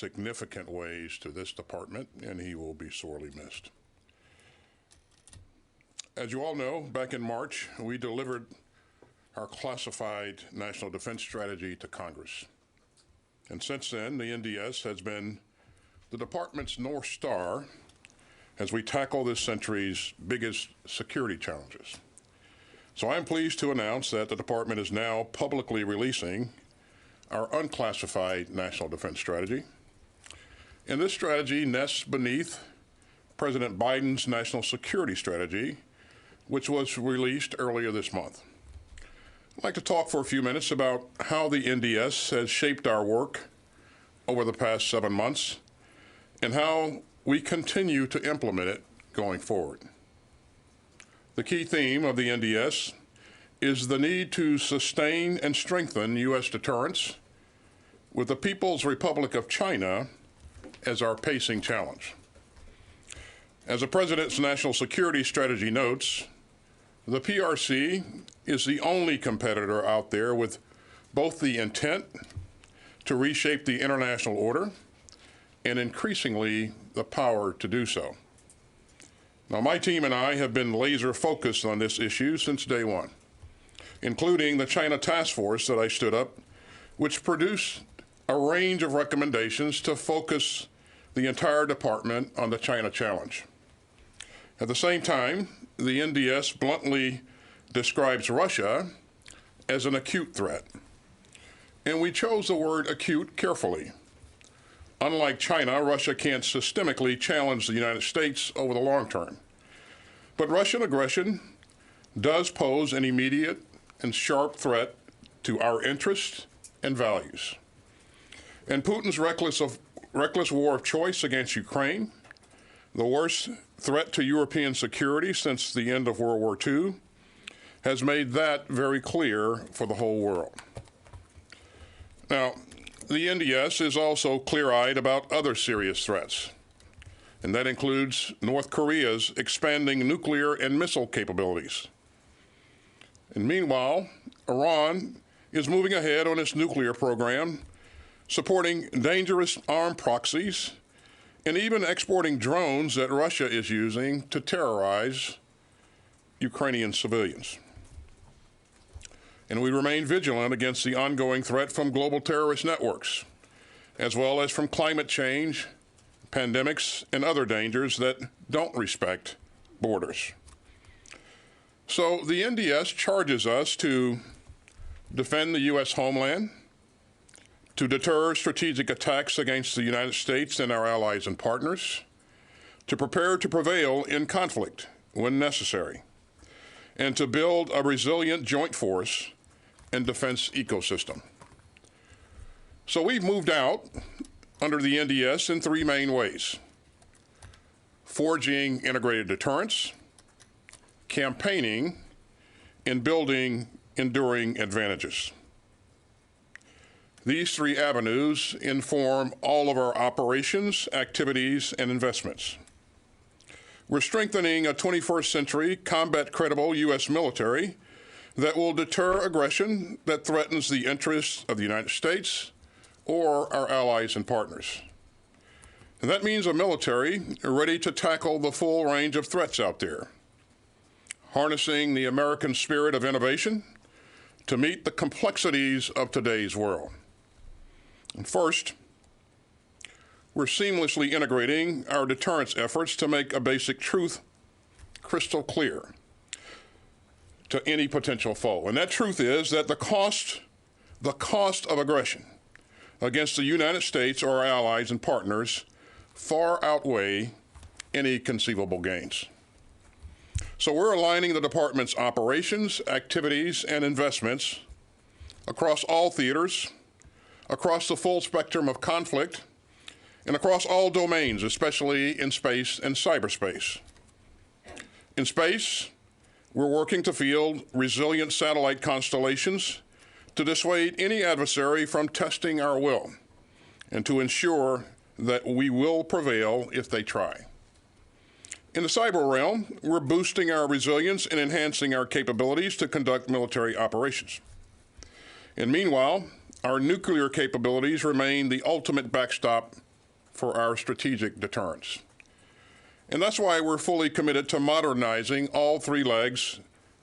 significant ways to this department, and he will be sorely missed. As you all know, back in March, we delivered our classified national defense strategy to Congress. And since then, the NDS has been the department's North Star as we tackle this century's biggest security challenges. So I'm pleased to announce that the department is now publicly releasing our unclassified national defense strategy. And this strategy nests beneath President Biden's national security strategy, which was released earlier this month. I'd like to talk for a few minutes about how the NDS has shaped our work over the past 7 months and how we continue to implement it going forward. The key theme of the NDS is the need to sustain and strengthen U.S. deterrence with the People's Republic of China as our pacing challenge. As the President's national security strategy notes, the PRC is the only competitor out there with both the intent to reshape the international order and increasingly the power to do so. Now, my team and I have been laser focused on this issue since day one, including the China task force that I stood up, which produced a range of recommendations to focus the entire department on the China challenge. At the same time, the NDS bluntly describes Russia as an acute threat. And we chose the word acute carefully. Unlike China, Russia can't systemically challenge the United States over the long term. But Russian aggression does pose an immediate and sharp threat to our interests and values. And Putin's reckless war of choice against Ukraine, the worst threat to European security since the end of World War II, has made that very clear for the whole world. Now, the NDS is also clear-eyed about other serious threats, and that includes North Korea's expanding nuclear and missile capabilities. And meanwhile, Iran is moving ahead on its nuclear program, supporting dangerous armed proxies, and even exporting drones that Russia is using to terrorize Ukrainian civilians. And we remain vigilant against the ongoing threat from global terrorist networks, as well as from climate change, pandemics, and other dangers that don't respect borders. So the NDS charges us to defend the U.S. homeland, to deter strategic attacks against the United States and our allies and partners, to prepare to prevail in conflict when necessary, and to build a resilient joint force and defense ecosystem. So we've moved out under the NDS in 3 main ways: forging integrated deterrence, campaigning, and building enduring advantages. These 3 avenues inform all of our operations, activities, and investments. We're strengthening a 21st century combat-credible U.S. military that will deter aggression that threatens the interests of the United States or our allies and partners. And that means a military ready to tackle the full range of threats out there, harnessing the American spirit of innovation to meet the complexities of today's world. And first, we're seamlessly integrating our deterrence efforts to make a basic truth crystal clear to any potential foe. And that truth is that the cost of aggression against the United States or our allies and partners far outweigh any conceivable gains. So we're aligning the department's operations, activities, and investments across all theaters, across the full spectrum of conflict, and across all domains, especially in space and cyberspace. In space, we're working to field resilient satellite constellations to dissuade any adversary from testing our will and to ensure that we will prevail if they try. In the cyber realm, we're boosting our resilience and enhancing our capabilities to conduct military operations. And meanwhile, our nuclear capabilities remain the ultimate backstop for our strategic deterrence. And that's why we're fully committed to modernizing all three legs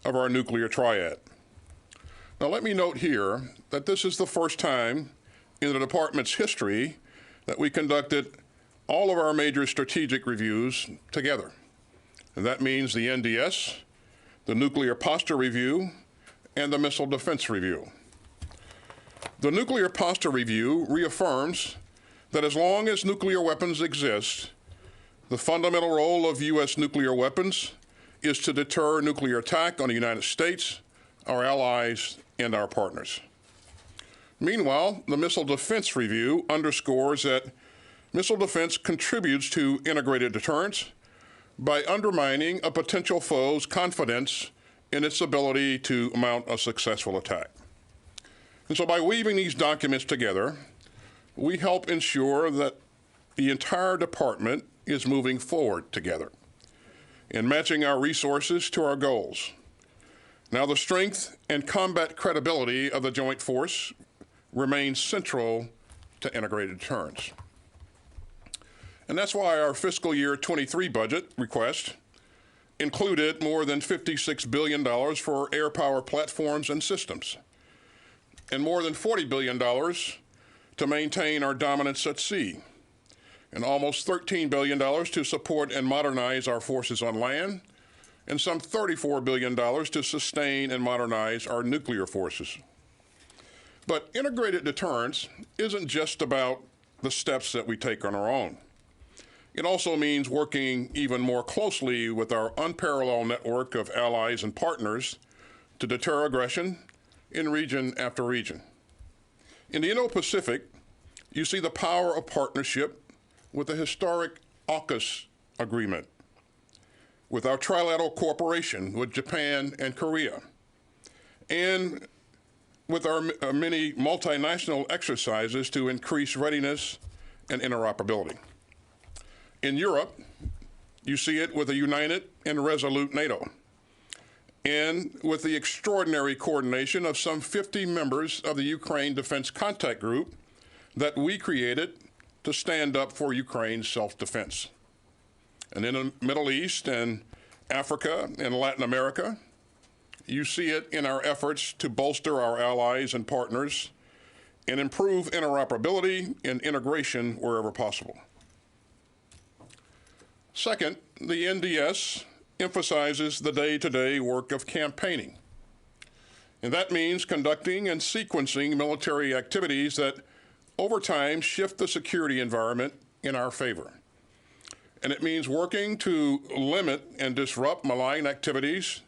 of our nuclear triad. Now, let me note here that this is the first time in the department's history that we conducted all of our major strategic reviews together. And that means the NDS, the Nuclear Posture Review, and the Missile Defense Review. The Nuclear Posture Review reaffirms that as long as nuclear weapons exist, the fundamental role of U.S. nuclear weapons is to deter nuclear attack on the United States, our allies, and our partners. Meanwhile, the Missile Defense Review underscores that missile defense contributes to integrated deterrence by undermining a potential foe's confidence in its ability to mount a successful attack. And so by weaving these documents together, we help ensure that the entire department is moving forward together and matching our resources to our goals. Now, the strength and combat credibility of the joint force remains central to integrated deterrence. And that's why our fiscal year 23 budget request included more than $56 billion for air power platforms and systems, and more than $40 billion to maintain our dominance at sea, and almost $13 billion to support and modernize our forces on land, and some $34 billion to sustain and modernize our nuclear forces. But integrated deterrence isn't just about the steps that we take on our own. It also means working even more closely with our unparalleled network of allies and partners to deter aggression in region after region. In the Indo-Pacific, you see the power of partnership with the historic AUKUS agreement, with our trilateral cooperation with Japan and Korea, and with our many multinational exercises to increase readiness and interoperability. In Europe, you see it with a united and resolute NATO, and with the extraordinary coordination of some 50 members of the Ukraine Defense Contact Group that we created to stand up for Ukraine's self-defense. And in the Middle East and Africa and Latin America, you see it in our efforts to bolster our allies and partners and improve interoperability and integration wherever possible. Second, the NDS emphasizes the day-to-day work of campaigning. And that means conducting and sequencing military activities that over time shift the security environment in our favor. And it means working to limit and disrupt malign activities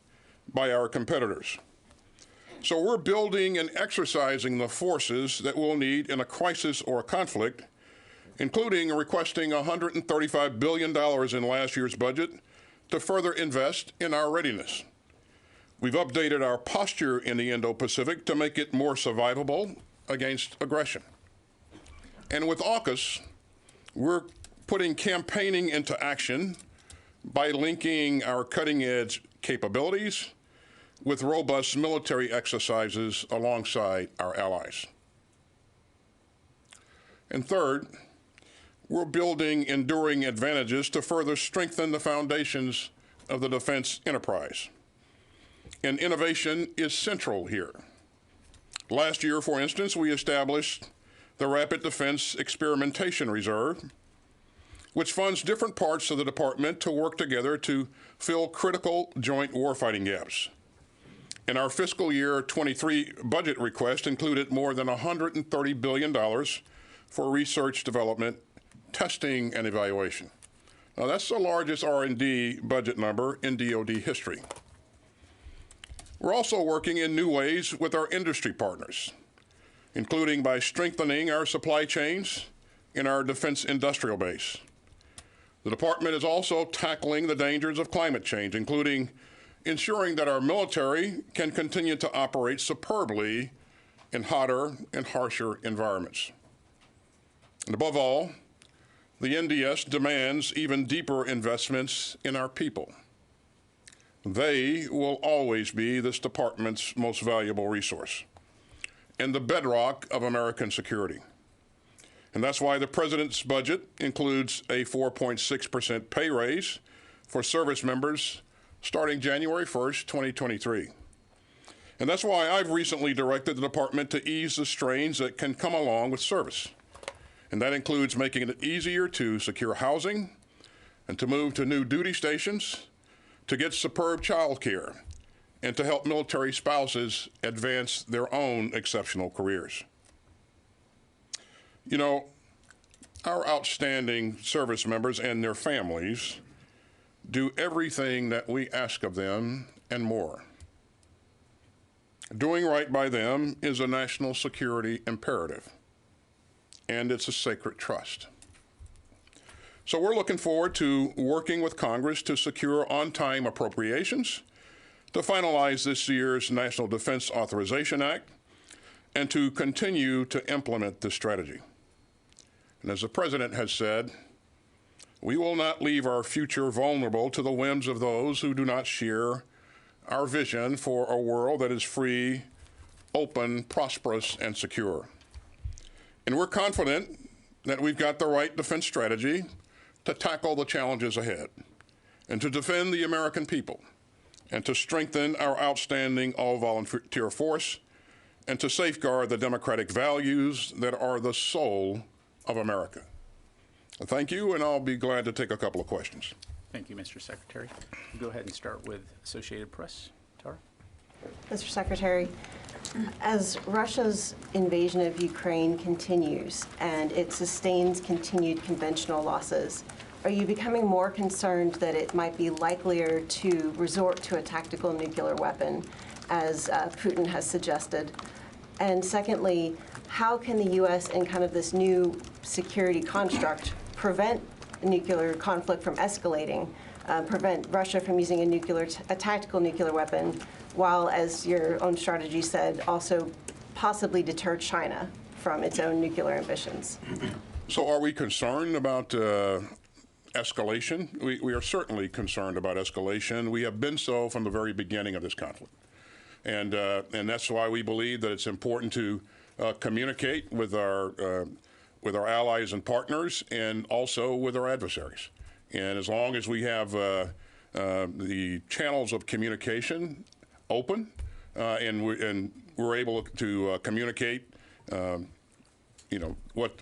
by our competitors. So we're building and exercising the forces that we'll need in a crisis or a conflict, including requesting $135 billion in last year's budget to further invest in our readiness. We've updated our posture in the Indo-Pacific to make it more survivable against aggression. And with AUKUS, we're putting campaigning into action by linking our cutting-edge capabilities with robust military exercises alongside our allies. And third, we're building enduring advantages to further strengthen the foundations of the defense enterprise. And innovation is central here. Last year, for instance, we established the Rapid Defense Experimentation Reserve, which funds different parts of the department to work together to fill critical joint warfighting gaps. And our fiscal year 23 budget request included more than $130 billion for research, development, testing, and evaluation. Now, that's the largest R&D budget number in DoD history. We're also working in new ways with our industry partners, including by strengthening our supply chains in our defense industrial base. The department is also tackling the dangers of climate change, including ensuring that our military can continue to operate superbly in hotter and harsher environments. And above all, the NDS demands even deeper investments in our people. They will always be this department's most valuable resource and the bedrock of American security. And that's why the president's budget includes a 4.6% pay raise for service members starting January 1st, 2023. And that's why I've recently directed the department to ease the strains that can come along with service. And that includes making it easier to secure housing and to move to new duty stations, to get superb child care, and to help military spouses advance their own exceptional careers. You know, our outstanding service members and their families do everything that we ask of them and more. Doing right by them is a national security imperative, and it's a sacred trust. So we're looking forward to working with Congress to secure on-time appropriations, to finalize this year's National Defense Authorization Act, and to continue to implement this strategy. And as the President has said, we will not leave our future vulnerable to the whims of those who do not share our vision for a world that is free, open, prosperous, and secure. And we're confident that we've got the right defense strategy to tackle the challenges ahead and to defend the American people and to strengthen our outstanding all-volunteer force and to safeguard the democratic values that are the soul of America. Thank you, and I'll be glad to take a couple of questions. Thank you, Mr. Secretary. We'll go ahead and start with Associated Press. Tara? Mr. Secretary, as Russia's invasion of Ukraine continues and it sustains continued conventional losses, are you becoming more concerned that it might be likelier to resort to a tactical nuclear weapon, as Putin has suggested? And secondly, how can the U.S. in kind of this new security construct prevent nuclear conflict from escalating, prevent Russia from using a tactical nuclear weapon, while, as your own strategy said, also possibly deter China from its own nuclear ambitions? So are we concerned about escalation? We are certainly concerned about escalation. We have been so from the very beginning of this conflict. And that's why we believe that it's important to communicate with our allies and partners, and also with our adversaries. And as long as we have the channels of communication open, and we're able to communicate,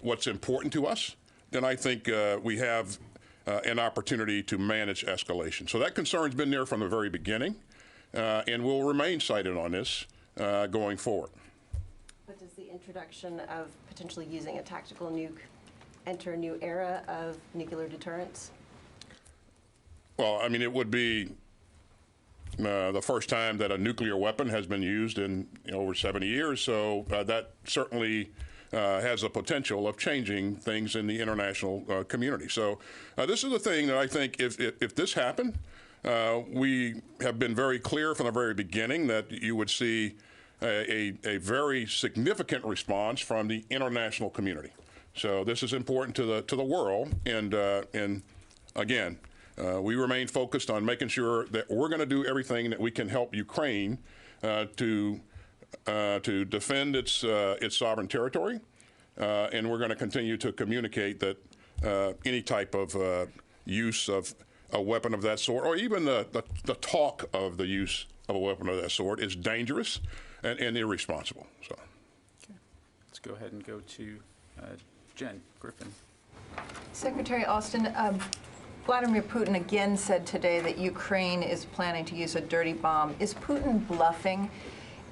what's important to us, then I think we have an opportunity to manage escalation. So that concern's been there from the very beginning, and will remain cited on this going forward. But does the introduction of potentially using a tactical nuke enter a new era of nuclear deterrence? Well, I mean, it would be the first time that a nuclear weapon has been used in over 70 years, so that certainly has the potential of changing things in the international community. So this is the thing that I think if this happened, we have been very clear from the very beginning that you would see a very significant response from the international community. So this is important to the world, and again, we remain focused on making sure that we're going to do everything that we can help Ukraine to defend its sovereign territory, and we're going to continue to communicate that any type of use of a weapon of that sort, or even the talk of the use of a weapon of that sort, is dangerous and irresponsible. So, okay. Let's go ahead and go to Jen Griffin. Secretary Austin, Vladimir Putin again said today that Ukraine is planning to use a dirty bomb. Is Putin bluffing?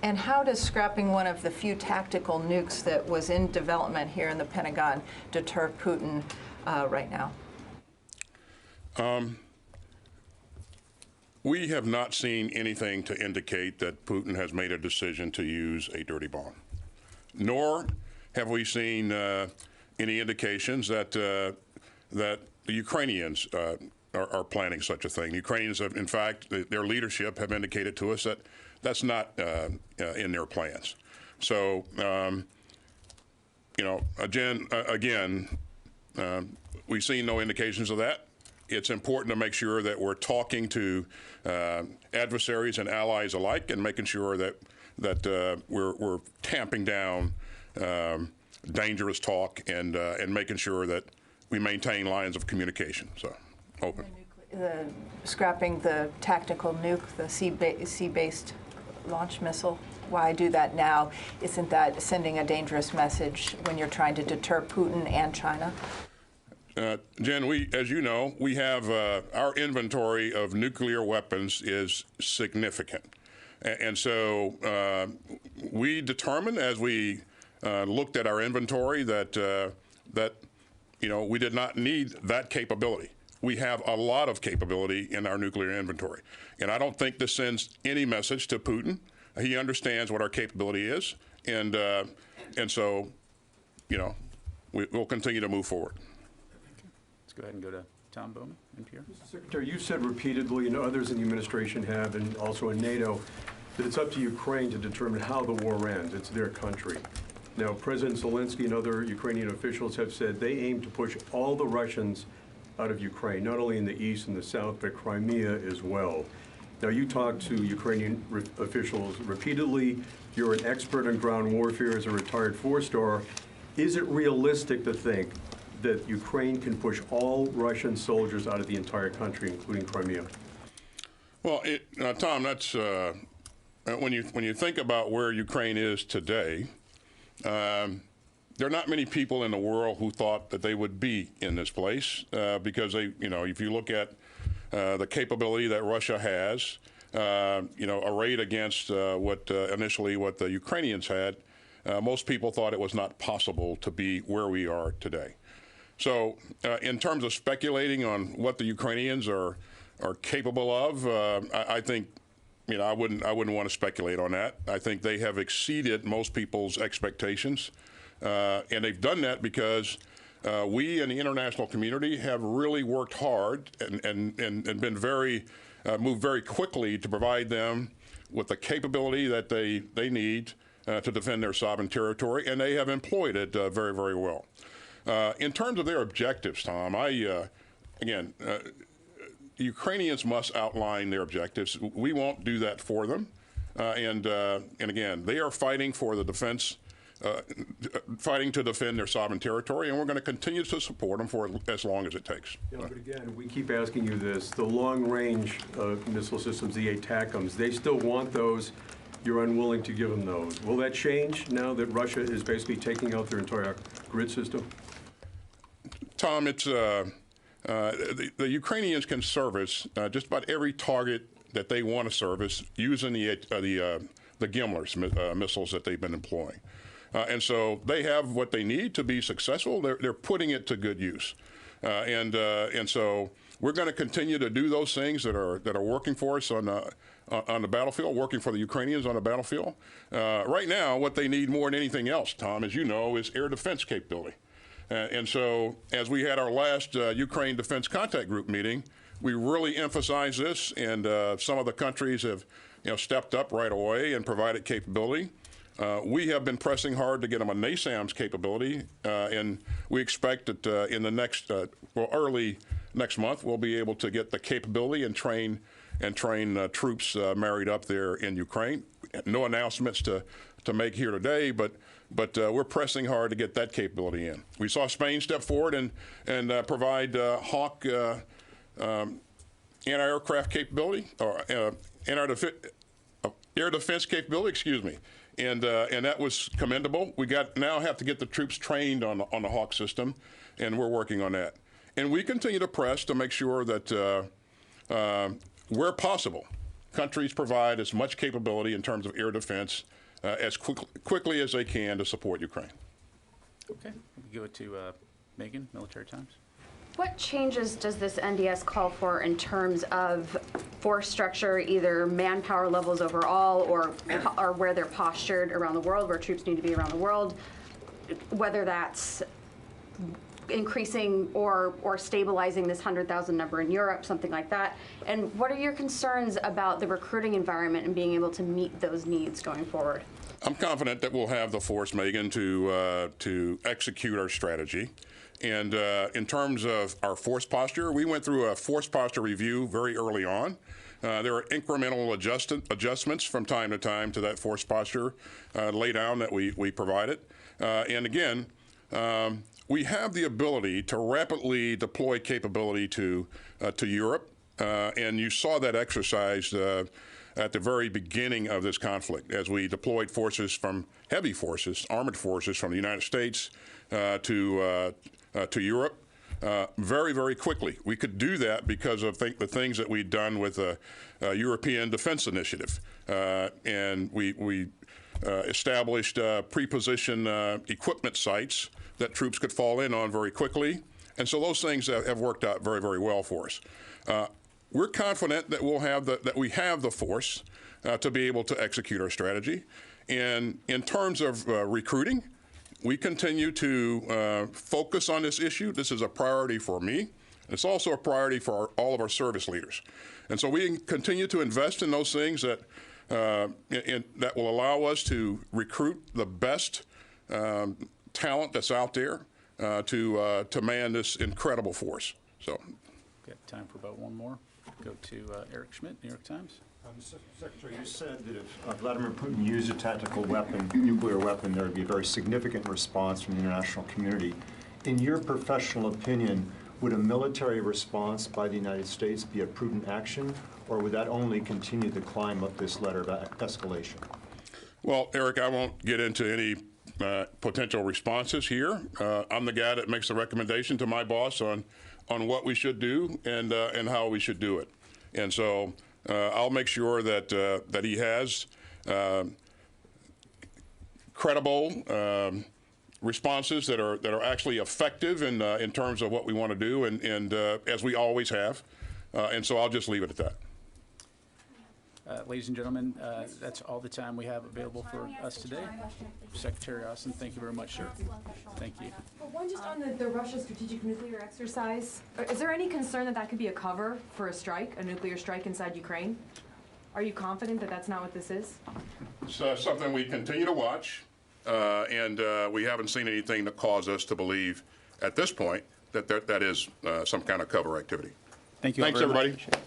And how does scrapping one of the few tactical nukes that was in development here in the Pentagon deter Putin right now? We have not seen anything to indicate that Putin has made a decision to use a dirty bomb, nor have we seen any indications that the Ukrainians are planning such a thing. The Ukrainians have, in fact, their leadership have indicated to us that that's not in their plans. So, again, we've seen no indications of that. It's important to make sure that we're talking to adversaries and allies alike, and making sure that we're tamping down dangerous talk and making sure that we maintain lines of communication. So, open. Scrapping the tactical nuke, the sea-based launch missile. Why do that now? Isn't that sending a dangerous message when you're trying to deter Putin and China? Jen, as you know, we have our inventory of nuclear weapons is significant. And so we determined as we looked at our inventory that we did not need that capability. We have a lot of capability in our nuclear inventory. And I don't think this sends any message to Putin. He understands what our capability is. And so, we'll continue to move forward. Let's go ahead and go to Tom Bowman, NPR. Mr. Secretary, you said repeatedly, and others in the administration have, and also in NATO, that it's up to Ukraine to determine how the war ends. It's their country. Now, President Zelensky and other Ukrainian officials have said they aim to push all the Russians out of Ukraine, not only in the east and the south, but Crimea as well. Now, you talk to Ukrainian officials repeatedly. You're an expert on ground warfare as a retired four-star. Is it realistic to think that Ukraine can push all Russian soldiers out of the entire country, including Crimea? Well, Tom, that's when you think about where Ukraine is today. There are not many people in the world who thought that they would be in this place because if you look at the capability that Russia has, arrayed against initially what the Ukrainians had, most people thought it was not possible to be where we are today. So, in terms of speculating on what the Ukrainians are capable of, I think. I wouldn't want to speculate on that. I think they have exceeded most people's expectations, and they've done that because we in the international community have really worked hard and been moved very quickly to provide them with the capability that they need to defend their sovereign territory, and they have employed it very, very well. In terms of their objectives, Tom, the Ukrainians must outline their objectives. We won't do that for them. And again, they are fighting for the defense, fighting to defend their sovereign territory, and we're going to continue to support them for as long as it takes. Yeah, but again, we keep asking you this. The long-range missile systems, the ATACMS, they still want those. You're unwilling to give them those. Will that change now that Russia is basically taking out their entire grid system? Tom, it's the Ukrainians can service just about every target that they want to service using the Gimlers missiles that they've been employing. And so they have what they need to be successful. They're putting it to good use. And so we're going to continue to do those things that are working for us on the battlefield, working for the Ukrainians on the battlefield. Right now, what they need more than anything else, Tom, as you know, is air defense capability. And so as we had our last Ukraine Defense Contact Group meeting, we really emphasized this, and some of the countries have stepped up right away and provided capability. We have been pressing hard to get them a NASAMS capability, and we expect that in the next, early next month, we'll be able to get the capability and train troops married up there in Ukraine. No announcements to make here today, but we're pressing hard to get that capability in. We saw Spain step forward and provide Hawk anti-aircraft capability, or air defense capability, excuse me. And that was commendable. We now have to get the troops trained on the Hawk system, and we're working on that. And we continue to press to make sure that where possible, countries provide as much capability in terms of air defense as quickly as they can to support Ukraine. Okay, we go to Megan, Military Times. What changes does this NDS call for in terms of force structure, either manpower levels overall or where they're postured around the world, where troops need to be around the world, whether that's increasing or stabilizing this 100,000 number in Europe, something like that? And what are your concerns about the recruiting environment and being able to meet those needs going forward? I'm confident that we'll have the force, Megan, to execute our strategy. And in terms of our force posture, we went through a force posture review very early on. There are incremental adjustments from time to time to that force posture laydown that we provided. And again, we have the ability to rapidly deploy capability to Europe, and you saw that exercise at the very beginning of this conflict as we deployed forces from heavy forces, armored forces from the United States to Europe very, very quickly. We could do that because of the things that we'd done with the European Defense Initiative, and we established pre-position equipment sites that troops could fall in on very quickly. And so those things have worked out very, very well for us. We're confident that we have the force to be able to execute our strategy. And in terms of recruiting, we continue to focus on this issue. This is a priority for me. It's also a priority for all of our service leaders. And so we continue to invest in those things that will allow us to recruit the best talent that's out there to man this incredible force. So, We have time for about one more. Go to Eric Schmidt, New York Times. Mr. Secretary, you said that if Vladimir Putin used a tactical weapon, nuclear weapon, there would be a very significant response from the international community. In your professional opinion, would a military response by the United States be a prudent action, or would that only continue to climb up this ladder of escalation? Well, Eric, I won't get into any potential responses here. I'm the guy that makes the recommendation to my boss on what we should do and how we should do it. And so I'll make sure that he has credible responses that are actually effective in terms of what we want to do, and as we always have. And so I'll just leave it at that. Ladies and gentlemen, that's all the time we have available for us today. Secretary Austin, thank you very much, sir. Thank you. One just on the Russia strategic nuclear exercise. Is there any concern that that could be a cover for a strike, a nuclear strike inside Ukraine? Are you confident that that's not what this is? It's something we continue to watch, and we haven't seen anything that cause us to believe at this point that that is some kind of cover activity. Thank you all Thanks, very much. everybody.